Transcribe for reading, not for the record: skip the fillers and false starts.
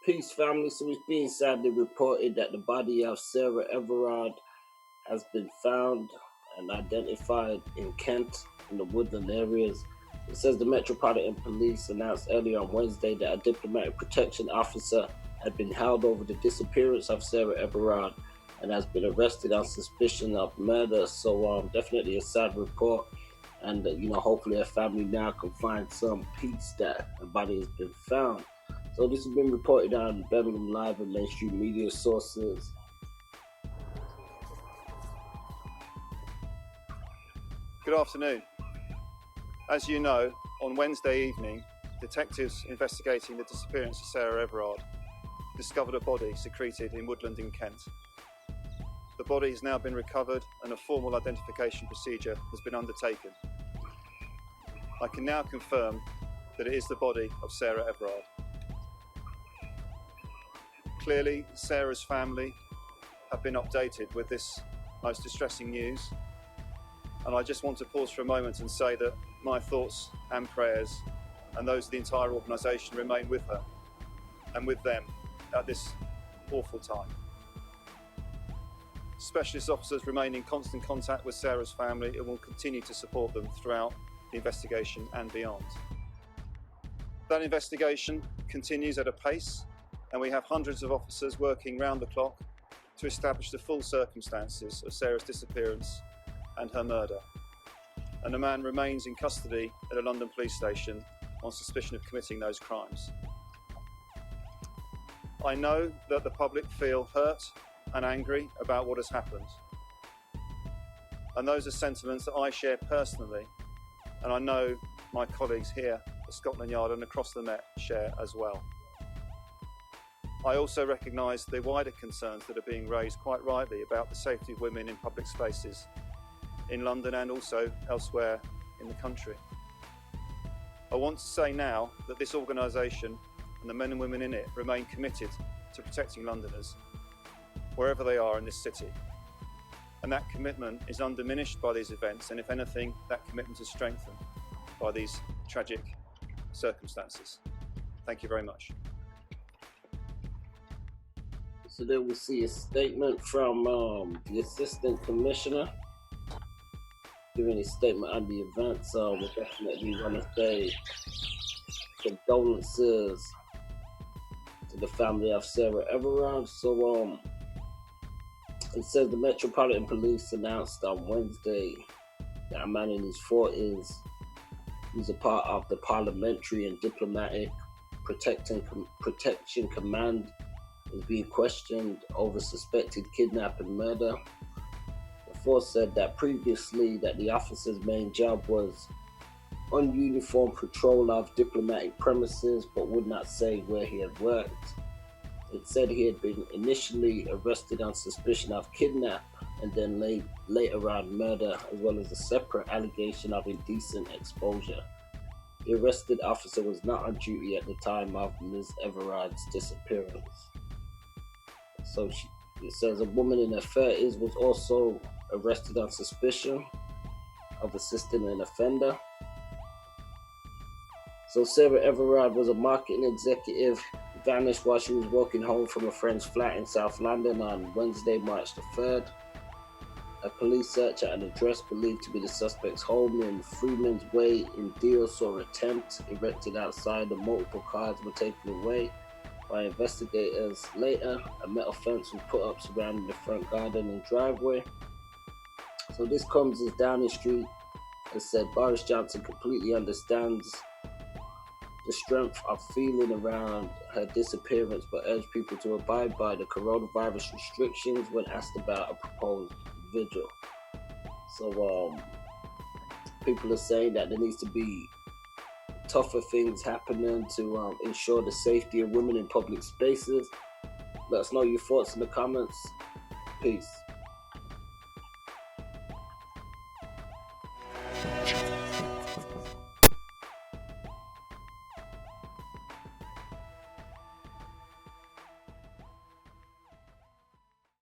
Peace, family. So it's being sadly reported that the body of Sarah Everard has been found and identified in Kent in the woodland areas. It says the Metropolitan Police announced earlier on Wednesday that a diplomatic protection officer had been held over the disappearance of Sarah Everard and has been arrested on suspicion of murder. So definitely a sad report. And hopefully her family now can find some peace that the body has been found. So this has been reported on Birmingham Live and mainstream media sources. Good afternoon. As you know, on Wednesday evening, detectives investigating the disappearance of Sarah Everard discovered a body secreted in woodland in Kent. The body has now been recovered and a formal identification procedure has been undertaken. I can now confirm that it is the body of Sarah Everard. Clearly, Sarah's family have been updated with this most distressing news, and I just want to pause for a moment and say that my thoughts and prayers and those of the entire organisation remain with her and with them at this awful time. Specialist officers remain in constant contact with Sarah's family and will continue to support them throughout the investigation and beyond. That investigation continues at a pace, and we have hundreds of officers working round the clock to establish the full circumstances of Sarah's disappearance and her murder. And the man remains in custody at a London police station on suspicion of committing those crimes. I know that the public feel hurt and angry about what has happened. And those are sentiments that I share personally, and I know my colleagues here at Scotland Yard and across the Met share as well. I also recognise the wider concerns that are being raised quite rightly about the safety of women in public spaces in London and also elsewhere in the country. I want to say now that this organisation and the men and women in it remain committed to protecting Londoners wherever they are in this city. And that commitment is undiminished by these events, and if anything, that commitment is strengthened by these tragic circumstances. Thank you very much. So then we see a statement from the Assistant Commissioner giving a statement on the event. So we definitely want to say condolences to the family of Sarah Everard. So it says the Metropolitan Police announced on Wednesday that a man in his 40s, who's a part of the Parliamentary and Diplomatic Protection Command, is being questioned over suspected kidnap and murder. The force said that previously that the officer's main job was ununiformed patrol of diplomatic premises, but would not say where he had worked. It said he had been initially arrested on suspicion of kidnap and then later on murder, as well as a separate allegation of indecent exposure. The arrested officer was not on duty at the time of Ms. Everard's disappearance. So it says a woman in her 30s was also arrested on suspicion of assisting an offender. So Sarah Everard was a marketing executive, vanished while she was walking home from a friend's flat in South London on Wednesday, March the 3rd. A police search at an address believed to be the suspect's home in Freeman's Way in Deal saw a tent erected outside and multiple cars were taken away by investigators. Later, a metal fence was put up surrounding the front garden and driveway. So this comes as Downing Street has said Boris Johnson completely understands the strength of feeling around her disappearance, but urged people to abide by the coronavirus restrictions when asked about a proposed vigil. So people are saying that there needs to be tougher things happening to ensure the safety of women in public spaces. Let us know your thoughts in the comments. Peace.